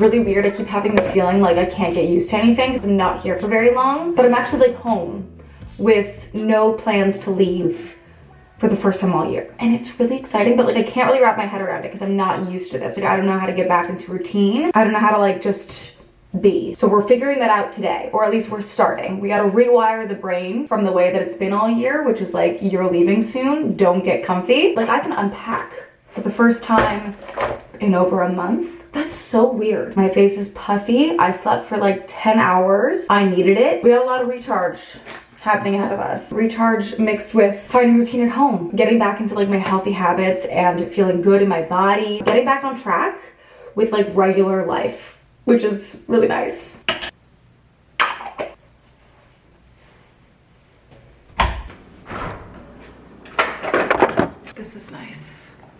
really weird. I keep having this feeling like I can't get used to anything because I'm not here for very long, but I'm actually like home with no plans to leave for the first time all year. And it's really exciting, but like I can't really wrap my head around it because I'm not used to this. Like I don't know how to get back into routine. I don't know how to like just be. So we're figuring that out today, or at least we're starting. We got to rewire the brain from the way that it's been all year, which is like, you're leaving soon, don't get comfy. Like I can unpack for the first time in over a month. That's so weird. My face is puffy. I slept for like 10 hours. I needed it. We got a lot of recharge happening ahead of us. Recharge mixed with finding routine at home, getting back into like my healthy habits and feeling good in my body, getting back on track with like regular life, which is really nice. This is nice.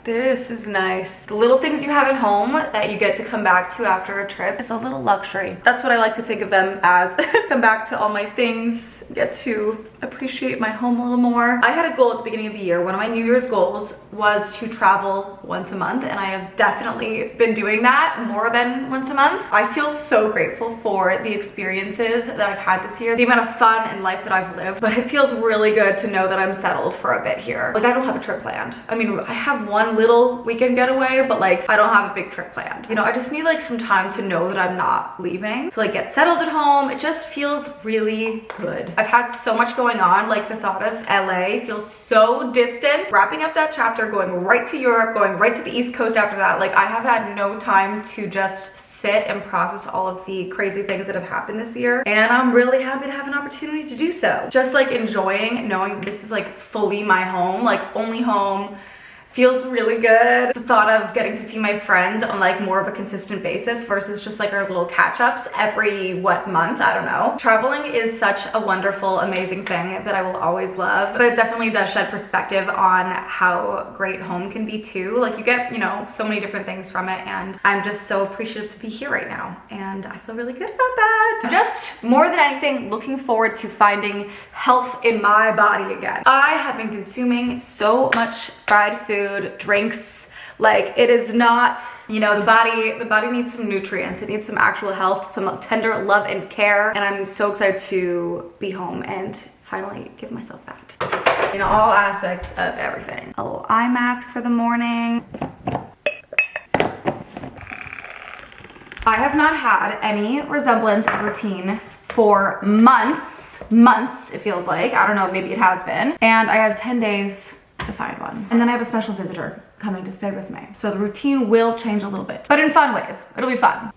This is nice. The little things you have at home that you get to come back to after a trip is a little luxury. That's what I like to think of them as. Come back to all my things, get to appreciate my home a little more. I had a goal at the beginning of the year. One of my New Year's goals was to travel once a month, and I have definitely been doing that more than once a month. I feel so grateful for the experiences that I've had this year, the amount of fun and life that I've lived, but it feels really good to know that I'm settled for a bit here. Like I don't have a trip planned. I mean, I have one little weekend getaway, but like I don't have a big trip planned. You know, I just need like some time to know that I'm not leaving, to like get settled at home. It just feels really good. I've had so much going on, like the thought of LA feels so distant. Wrapping up that chapter, going right to Europe, going right to the East Coast after that, like I have had no time to just sit and process all of the crazy things that have happened this year, and I'm really happy to have an opportunity to do so. Just like enjoying knowing this is like fully my home, like only home. Feels really good. The thought of getting to see my friends on like more of a consistent basis versus just like our little catch-ups every month, I don't know. Traveling is such a wonderful, amazing thing that I will always love, but it definitely does shed perspective on how great home can be too. Like you get, you know, so many different things from it, and I'm just so appreciative to be here right now, and I feel really good about that. Just more than anything, looking forward to finding health in my body again. I have been consuming so much fried food, drinks, like it is not, you know, the body needs some nutrients. It needs some actual health, some tender love and care, and I'm so excited to be home and finally give myself that in all aspects of everything. A little eye mask for the morning. I have not had any resemblance of routine for months it feels like. I don't know, maybe it has been, and I have 10 days to find one. And then I have a special visitor coming to stay with me. So the routine will change a little bit, but in fun ways. It'll be fun.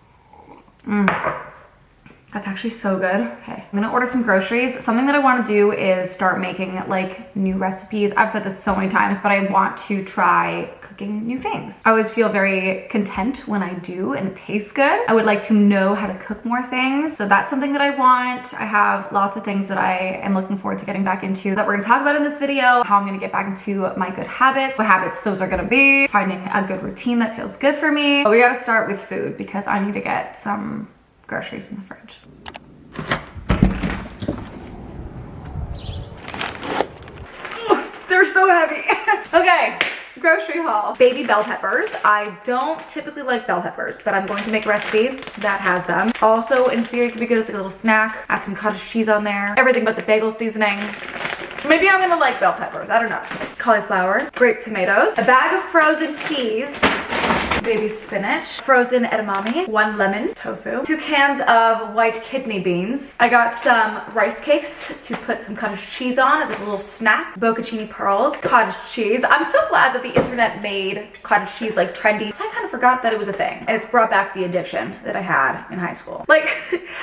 That's actually so good. Okay, I'm gonna order some groceries. Something that I wanna do is start making like new recipes. I've said this so many times, but I want to try cooking new things. I always feel very content when I do and it tastes good. I would like to know how to cook more things. So that's something that I want. I have lots of things that I am looking forward to getting back into that we're gonna talk about in this video. How I'm gonna get back into my good habits, what habits those are gonna be, finding a good routine that feels good for me. But we gotta start with food because I need to get some groceries in the fridge. They're so heavy. Okay, grocery haul. Baby bell peppers. I don't typically like bell peppers, but I'm going to make a recipe that has them. Also, in theory, it could be good as like a little snack. Add some cottage cheese on there. Everything but the bagel seasoning. Maybe I'm gonna like bell peppers, I don't know. Cauliflower, grape tomatoes, a bag of frozen peas, baby spinach, frozen edamame, 1 lemon, tofu, 2 cans of white kidney beans. I got some rice cakes to put some cottage cheese on as like a little snack, bocconcini pearls, cottage cheese. I'm so glad that the internet made cottage cheese like trendy. So I kind of forgot that it was a thing, and it's brought back the addiction that I had in high school. Like,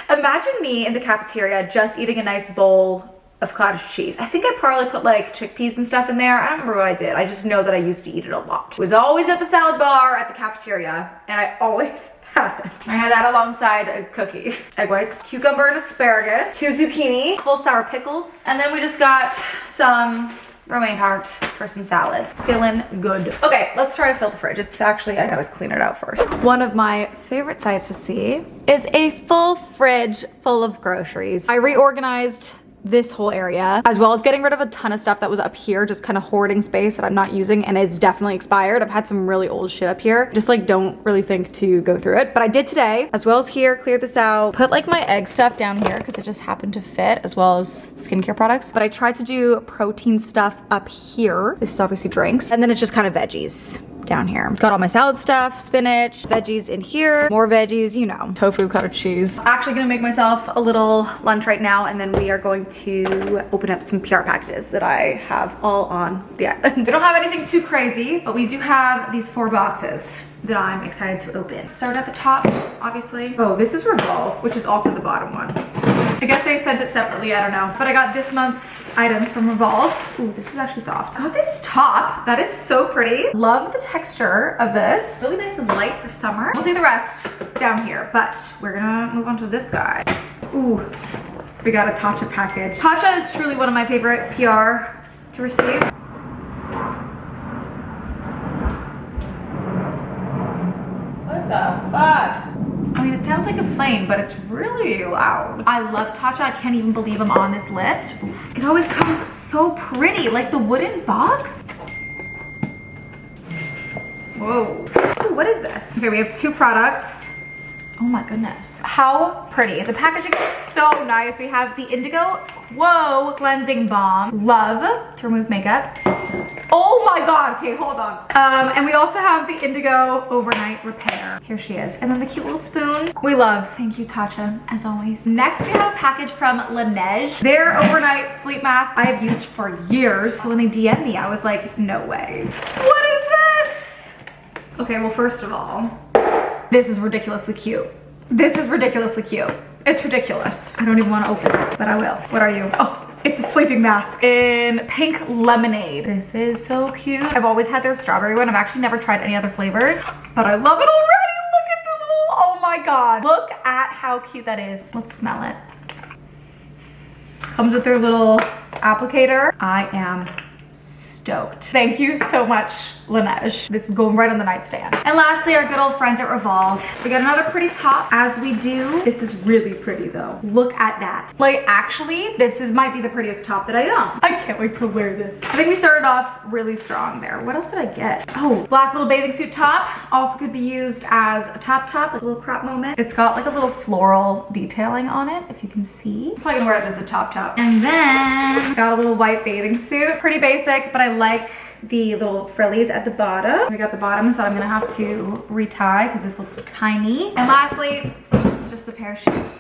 imagine me in the cafeteria just eating a nice bowl of cottage cheese. I think I probably put like chickpeas and stuff in there. I don't remember what I did. I just know that I used to eat it a lot. It was always at the salad bar at the cafeteria, and I always had it. I had that alongside a cookie. Egg whites, cucumber and asparagus, 2 zucchini, full sour pickles, and then we just got some romaine heart for some salad. Feeling good. Okay, let's try to fill the fridge. It's actually, I gotta clean it out first. One of my favorite sights to see is a full fridge full of groceries. I reorganized this whole area, as well as getting rid of a ton of stuff that was up here, just kind of hoarding space that I'm not using and is definitely expired. I've had some really old shit up here. Just like don't really think to go through it, but I did today, as well as here, clear this out, put like my egg stuff down here because it just happened to fit, as well as skincare products. But I tried to do protein stuff up here. This is obviously drinks. And then it's just kind of veggies down here. Got all my salad stuff, spinach, veggies in here, more veggies, you know, tofu, cottage cheese. Actually gonna make myself a little lunch right now, and then we are going to open up some PR packages that I have all on the island. We don't have anything too crazy, but we do have these 4 boxes that I'm excited to open. Start at the top, obviously. Oh, this is Revolve, which is also the bottom one. I guess they sent it separately, I don't know. But I got this month's items from Revolve. Ooh, this is actually soft. I got this top, that is so pretty. Love the texture of this. Really nice and light for summer. We'll see the rest down here, but we're gonna move on to this guy. Ooh, we got a Tatcha package. Tatcha is truly one of my favorite PR to receive. What the fuck? I mean, it sounds like a plane, but it's really loud. I love Tatcha. I can't even believe I'm on this list. Oof. It always comes so pretty, like the wooden box. Whoa. Ooh, what is this? Okay, we have 2 products. Oh my goodness. How pretty. The packaging is so nice. We have the Indigo, whoa, cleansing balm. Love to remove makeup. Oh my God, okay, hold on. And we also have the Indigo Overnight Repair. Here she is. And then the cute little spoon. We love. Thank you, Tatcha, as always. Next, we have a package from Laneige. Their overnight sleep mask I have used for years. So when they DM'd me, I was like, no way. What is this? Okay, well, first of all, this is ridiculously cute. This is ridiculously cute. It's ridiculous. I don't even want to open it, but I will. What are you? Oh. It's a sleeping mask in pink lemonade. This is so cute. I've always had their strawberry one. I've actually never tried any other flavors, but I love it already. Look at the little, oh my God. Look at how cute that is. Let's smell it. Comes with their little applicator. I am stoked. Thank you so much, Laneige. This is going right on the nightstand. And lastly, our good old friends at Revolve. We got another pretty top, as we do. This is really pretty though. Look at that. Like, actually, this might be the prettiest top that I own. I can't wait to wear this. I think we started off really strong there. What else did I get? Oh, black little bathing suit top. Also could be used as a top, like a little crop moment. It's got like a little floral detailing on it, if you can see. I'm probably gonna wear it as a top. And then got a little white bathing suit. Pretty basic, but I like the little frillies at the bottom. We got the bottoms that I'm gonna have to retie because this looks tiny. And lastly, just a pair of shoes.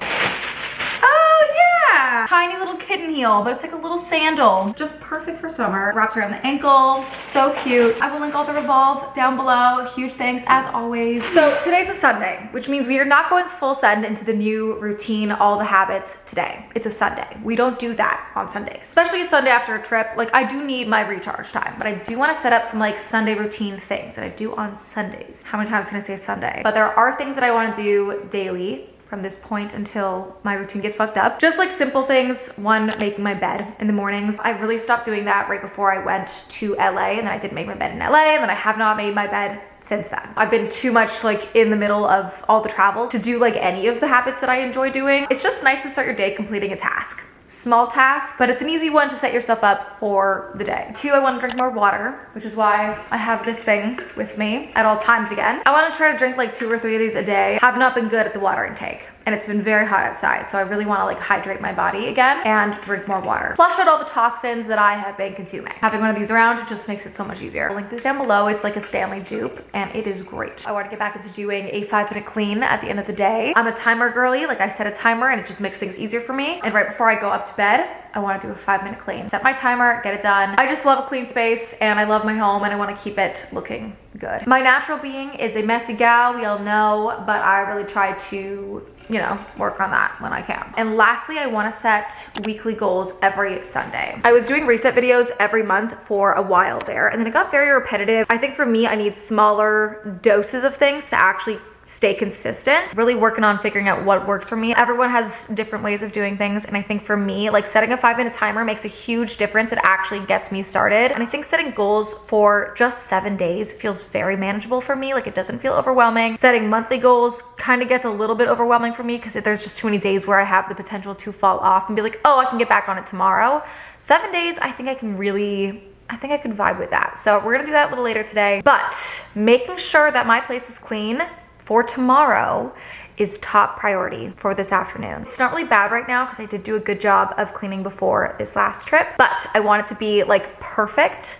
Oh yeah! Tiny little kitten heel, but it's like a little sandal. Just perfect for summer. Wrapped around the ankle, so cute. I will link all the Revolve down below. Huge thanks as always. So today's a Sunday, which means we are not going full send into the new routine, all the habits today. It's a Sunday. We don't do that on Sundays, especially a Sunday after a trip. Like, I do need my recharge time, but I do want to set up some like Sunday routine things that I do on Sundays. How many times can I say Sunday? But there are things that I want to do daily from this point until my routine gets fucked up. Just like simple things. One, making my bed in the mornings. I really stopped doing that right before I went to LA, and then I didn't make my bed in LA, and then I have not made my bed since then. I've been too much like in the middle of all the travel to do like any of the habits that I enjoy doing. It's just nice to start your day completing a task. Small task, but it's an easy one to set yourself up for the day. 2, I want to drink more water, which is why I have this thing with me at all times again. I want to try to drink like 2 or 3 of these a day. Have not been good at the water intake, and it's been very hot outside, so I really want to like hydrate my body again and drink more water. Flush out all the toxins that I have been consuming. Having one of these around just makes it so much easier. I'll link this down below. It's like a Stanley dupe, and it is great. I want to get back into doing a 5-minute clean at the end of the day. I'm a timer girly. Like, I set a timer and it just makes things easier for me. And right before I go up to bed, I want to do a 5-minute clean. Set my timer, get it done. I just love a clean space, and I love my home, and I want to keep it looking good. My natural being is a messy gal, we all know, but I really try to, you know, work on that when I can. And lastly, I want to set weekly goals every Sunday. I was doing reset videos every month for a while there, and then it got very repetitive. I think for me, I need smaller doses of things to actually stay consistent. Really working on figuring out what works for me. Everyone has different ways of doing things, and I think for me, like setting a 5-minute timer makes a huge difference. It actually gets me started, and I think setting goals for just 7 days feels very manageable for me. Like, it doesn't feel overwhelming. Setting monthly goals kind of gets a little bit overwhelming for me because there's just too many days where I have the potential to fall off and be like, oh, I can get back on it tomorrow. 7 days, I think I can vibe with that. So we're gonna do that a little later today, but making sure that my place is clean for tomorrow is top priority for this afternoon. It's not really bad right now because I did do a good job of cleaning before this last trip, but I want it to be like perfect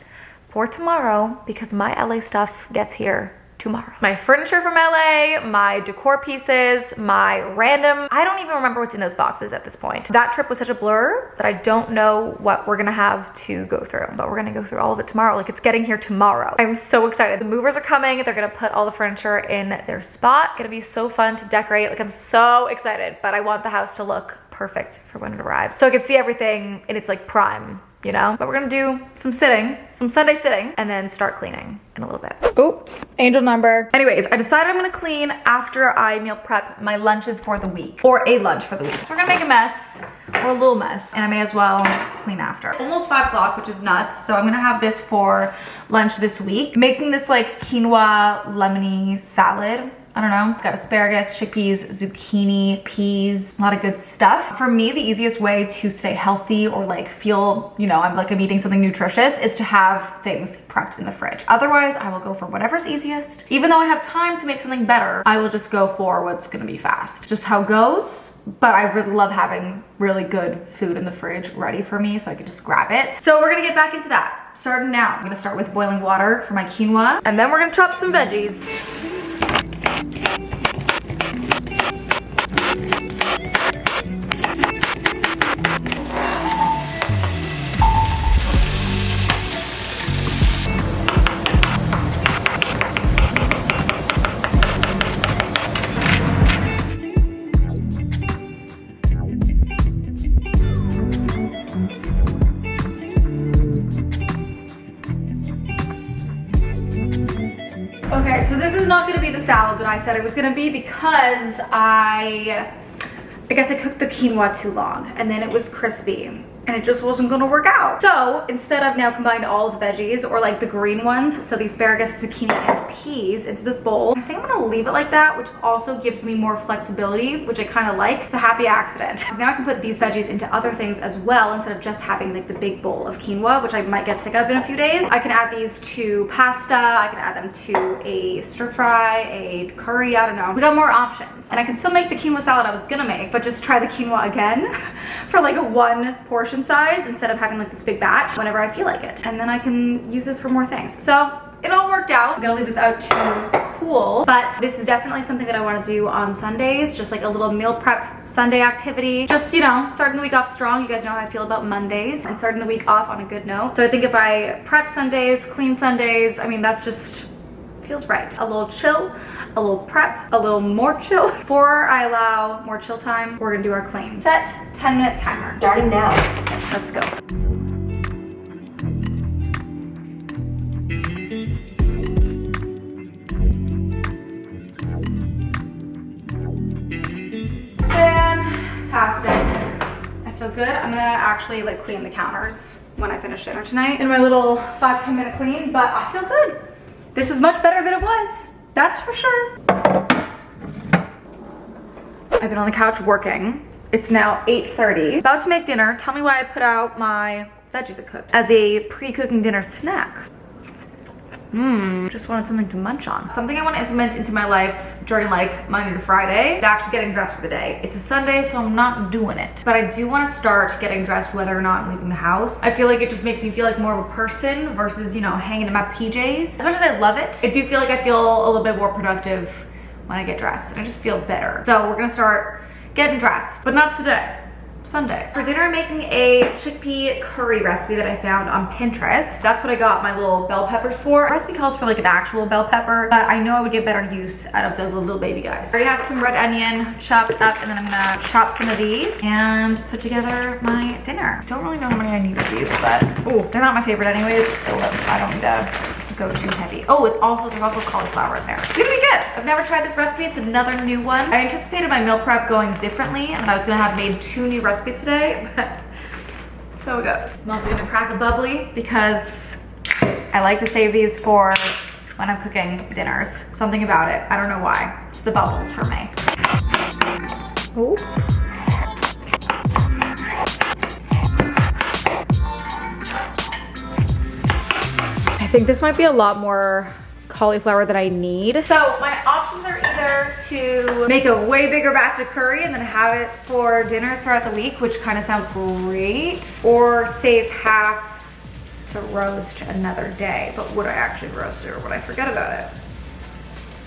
for tomorrow because my LA stuff gets here tomorrow. My furniture from LA, my decor pieces, my random, I don't even remember what's in those boxes at this point. That trip was such a blur that I don't know what we're gonna have to go through, but we're gonna go through all of it tomorrow. Like, it's getting here tomorrow. I'm so excited. The movers are coming. They're gonna put all the furniture in their spot. It's gonna be so fun to decorate. Like, I'm so excited, but I want the house to look perfect for when it arrives so I can see everything in its like prime, you know? But we're gonna do some sitting, some Sunday sitting, and then start cleaning in a little bit. Oh, angel number. Anyways, I decided I'm gonna clean after I meal prep my lunches for the week, or a lunch for the week. So we're gonna make a mess, or a little mess, and I may as well clean after. Almost 5 o'clock, which is nuts. So I'm gonna have this for lunch this week. Making this like quinoa lemony salad. I don't know, it's got asparagus, chickpeas, zucchini, peas, a lot of good stuff. For me, the easiest way to stay healthy or like feel, you know, I'm eating something nutritious is to have things prepped in the fridge. Otherwise, I will go for whatever's easiest. Even though I have time to make something better, I will just go for what's gonna be fast. Just how it goes, but I really love having really good food in the fridge ready for me so I can just grab it. So we're gonna get back into that. Starting now. I'm gonna start with boiling water for my quinoa, and then we're gonna chop some veggies. Okay, so this is not gonna be the salad that I said it was gonna be because I guess I cooked the quinoa too long and then it was crispy and it just wasn't gonna work out. So instead I've now combined all of the veggies, or like the green ones, so the asparagus, zucchini, and peas into this bowl. I think I'm gonna leave it like that, which also gives me more flexibility, which I kind of like. It's a happy accident. So now I can put these veggies into other things as well instead of just having like the big bowl of quinoa, which I might get sick of in a few days. I can add these to pasta, I can add them to a stir fry, a curry, I don't know. We got more options. And I can still make the quinoa salad I was gonna make, but just try the quinoa again for like a 1 portion size instead of having like this big batch whenever I feel like it. And then I can use this for more things. So it all worked out. I'm gonna leave this out to cool, but this is definitely something that I want to do on Sundays, just like a little meal prep Sunday activity. Just, you know, starting the week off strong. You guys know how I feel about Mondays, and starting the week off on a good note. So I think if I prep Sundays, clean Sundays, I mean, that's just feels right. A little chill, a little prep, a little more chill. Before I allow more chill time, we're gonna do our clean. Set 10-minute timer. Starting now. Let's go. Fantastic. I feel good. I'm gonna actually like clean the counters when I finish dinner tonight in my little 5-10 minute clean, but I feel good. This is much better than it was. That's for sure. I've been on the couch working. It's now 8:30. About to make dinner. Tell me why I put out my veggies I cooked as a pre-cooking dinner snack. Just wanted something to munch on. Something I want to implement into my life during like Monday to Friday is actually getting dressed for the day. It's a Sunday, so I'm not doing it. But I do want to start getting dressed whether or not I'm leaving the house. I feel like it just makes me feel like more of a person versus, you know, hanging in my PJs. As much as I love it, I do feel like I feel a little bit more productive when I get dressed, and I just feel better. So we're gonna start getting dressed, but not today. Sunday. For dinner, I'm making a chickpea curry recipe that I found on Pinterest. That's what I got my little bell peppers for. The recipe calls for like an actual bell pepper, but I know I would get better use out of the little baby guys. I already have some red onion chopped up, and then I'm gonna chop some of these and put together my dinner. Don't really know how many I need of these, but oh, they're not my favorite anyways, so I don't need to go too heavy. Oh, there's also cauliflower in there. It's gonna be good. I've never tried this recipe. It's another new one. I anticipated my meal prep going differently and I was gonna have made 2 new recipes today, but so it goes. I'm also gonna crack a bubbly because I like to save these for when I'm cooking dinners. Something about it, I don't know why. It's the bubbles for me. Oh. I think this might be a lot more cauliflower than I need. So my options are either to make a way bigger batch of curry and then have it for dinners throughout the week, which kind of sounds great, or save half to roast another day. But would I actually roast it or would I forget about it?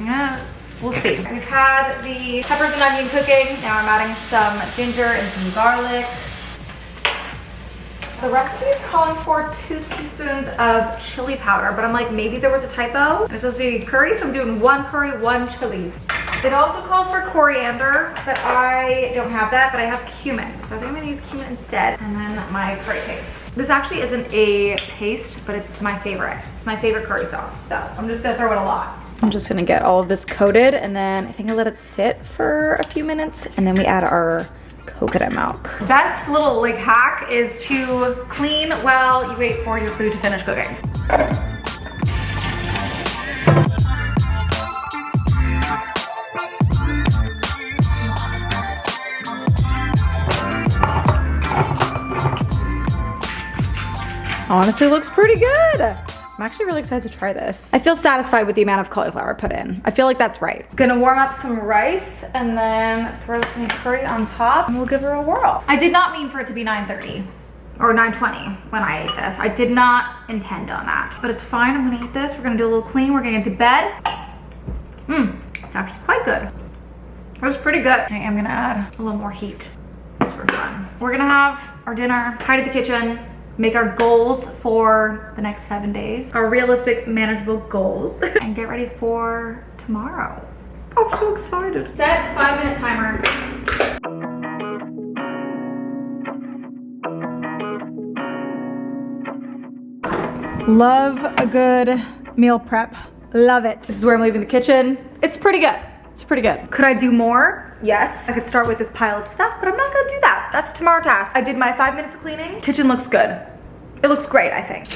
Yeah, we'll see. We've had the peppers and onion cooking. Now I'm adding some ginger and some garlic. The recipe is calling for 2 teaspoons of chili powder, but I'm like, maybe there was a typo. It's supposed to be curry, so I'm doing 1 curry, 1 chili. It also calls for coriander, but I don't have that, but I have cumin. So I think I'm gonna use cumin instead, and then my curry paste. This actually isn't a paste, but it's my favorite. It's my favorite curry sauce, so I'm just gonna throw in a lot. I'm just gonna get all of this coated, and then I think I let it sit for a few minutes, and then we add our coconut milk. Best little like hack is to clean while you wait for your food to finish cooking. Honestly, looks pretty good. I'm actually really excited to try this. I feel satisfied with the amount of cauliflower put in. I feel like that's right. Gonna warm up some rice and then throw some curry on top and we'll give her a whirl. I did not mean for it to be 9:30 or 9:20 when I ate this. I did not intend on that, but it's fine. I'm gonna eat this. We're gonna do a little clean. We're gonna get to bed. It's actually quite good. It was pretty good. I am gonna add a little more heat just for fun. We're gonna have our dinner, tidy the kitchen, make our goals for the next 7 days, our realistic, manageable goals, and get ready for tomorrow. I'm so excited. Set 5-minute timer. Love a good meal prep. Love it. This is where I'm leaving the kitchen. It's pretty good. It's pretty good. Could I do more? Yes. I could start with this pile of stuff, but I'm not gonna do that. That's a tomorrow task. I did my 5 minutes of cleaning. Kitchen looks good. It looks great, I think.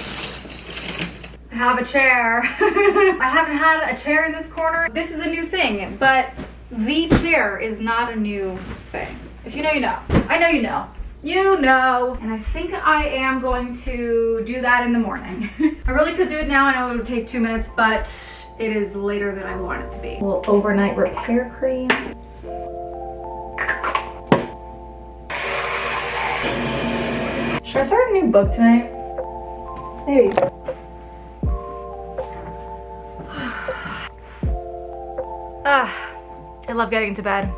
I have a chair. I haven't had a chair in this corner. This is a new thing, but the chair is not a new thing. If you know, you know. I know you know. You know. And I think I am going to do that in the morning. I really could do it now. I know it would take 2 minutes, but it is later than I want it to be. A little overnight repair cream. Should I start a new book tonight? Maybe. I love getting to bed.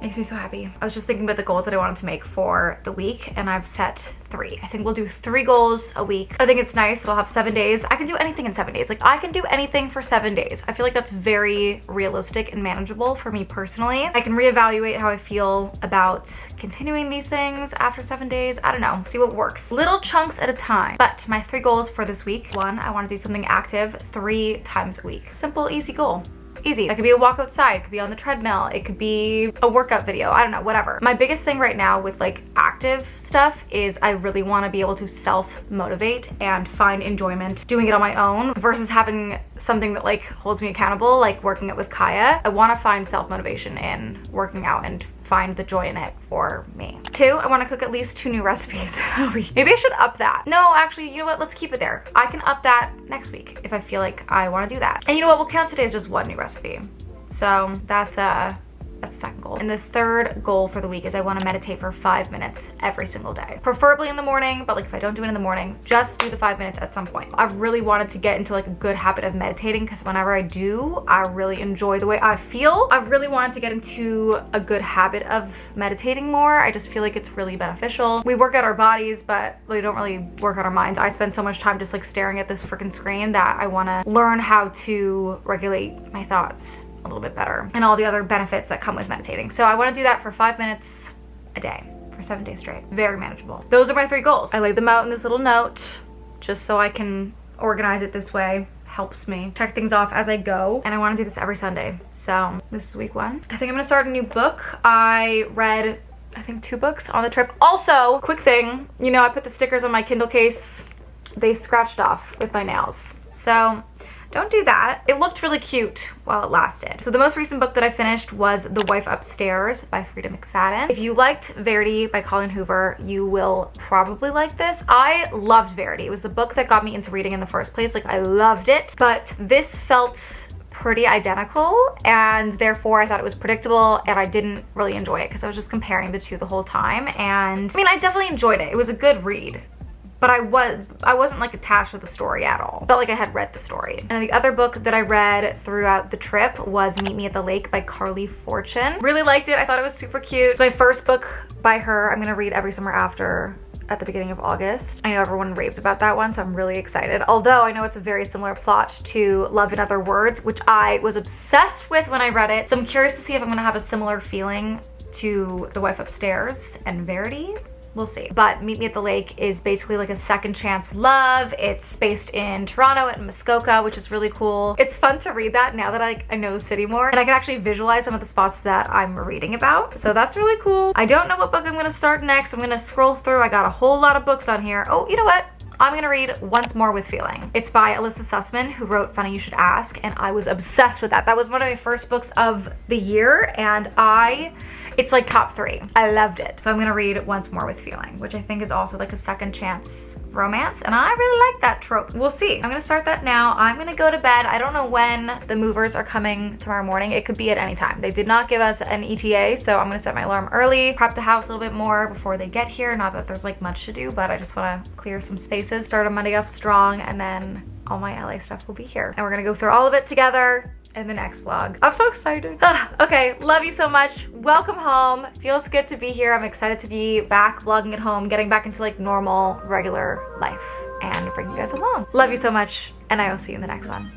Makes me so happy. I was just thinking about the goals that I wanted to make for the week, and I've set 3. I think we'll do 3 goals a week. I think it's nice. It'll have 7 days. I can do anything in 7 days. Like, I can do anything for 7 days. I feel like that's very realistic and manageable for me personally. I can reevaluate how I feel about continuing these things after 7 days. I don't know. See what works. Little chunks at a time. But my 3 goals for this week. 1, I want to do something active 3 times a week. Simple, easy goal. Easy. It could be a walk outside, it could be on the treadmill, it could be a workout video, I don't know, whatever. My biggest thing right now with like active stuff is I really want to be able to self-motivate and find enjoyment doing it on my own versus having something that like holds me accountable, like working out with Kaya. I want to find self-motivation in working out and find the joy in it for me. 2, I want to cook at least 2 new recipes a week. Maybe I should up that. No, actually, you know what? Let's keep it there. I can up that next week if I feel like I want to do that. And you know what? We'll count today as just 1 new recipe. So that's the second goal. And the 3rd goal for the week is I want to meditate for 5 minutes every single day. Preferably in the morning, but like if I don't do it in the morning, just do the 5 minutes at some point. I've really wanted to get into like a good habit of meditating because whenever I do, I really enjoy the way I feel. I've really wanted to get into a good habit of meditating more. I just feel like it's really beneficial. We work out our bodies, but we don't really work out our minds. I spend so much time just like staring at this freaking screen that I want to learn how to regulate my thoughts a little bit better and all the other benefits that come with meditating. So I want to do that for 5 minutes a day for 7 days straight. Very manageable. Those are my 3 goals. I laid them out in this little note just so I can organize it this way. Helps me check things off as I go, and I want to do this every Sunday. So this is week 1. I think I'm gonna start a new book. I read, I think, 2 books on the trip. Also, quick thing, you know, I put the stickers on my Kindle case. They scratched off with my nails, so don't do that. It looked really cute while it lasted. So the most recent book that I finished was The Wife Upstairs by Frida McFadden. If you liked Verity by Colleen Hoover, you will probably like this. I loved Verity. It was the book that got me into reading in the first place. Like, I loved it, but this felt pretty identical, and therefore I thought it was predictable, and I didn't really enjoy it because I was just comparing the two the whole time. And I mean, I definitely enjoyed it. It was a good read, but I wasn't like attached to the story at all. Felt like I had read the story. And the other book that I read throughout the trip was Meet Me at the Lake by Carly Fortune. Really liked it. I thought it was super cute. It's my first book by her. I'm gonna read Every Summer After at the beginning of August. I know everyone raves about that one, so I'm really excited. Although I know it's a very similar plot to Love in Other Words, which I was obsessed with when I read it. So I'm curious to see if I'm gonna have a similar feeling to The Wife Upstairs and Verity. We'll see. But Meet Me at the Lake is basically like a second chance love. It's based in Toronto and Muskoka, which is really cool. It's fun to read that now that I know the city more, and I can actually visualize some of the spots that I'm reading about. So that's really cool. I don't know what book I'm gonna start next. I'm gonna scroll through. I got a whole lot of books on here. Oh, you know what? I'm gonna read Once More with Feeling. It's by Alyssa Sussman, who wrote Funny You Should Ask, and I was obsessed with that. That was one of my first books of the year, and it's like top 3. I loved it. So I'm gonna read Once More with Feeling, which I think is also like a second chance romance, and I really like that trope. We'll see. I'm gonna start that now. I'm gonna go to bed. I don't know when the movers are coming tomorrow morning. It could be at any time. They did not give us an ETA, so I'm gonna set my alarm early, prep the house a little bit more before they get here. Not that there's like much to do, but I just wanna clear some spaces, start on Monday off strong, and then all my LA stuff will be here. And we're gonna go through all of it together in the next vlog. I'm so excited. Okay, love you so much. Welcome home. Feels good to be here. I'm excited to be back vlogging at home, getting back into like normal, regular life, and bring you guys along. Love you so much, and I will see you in the next one.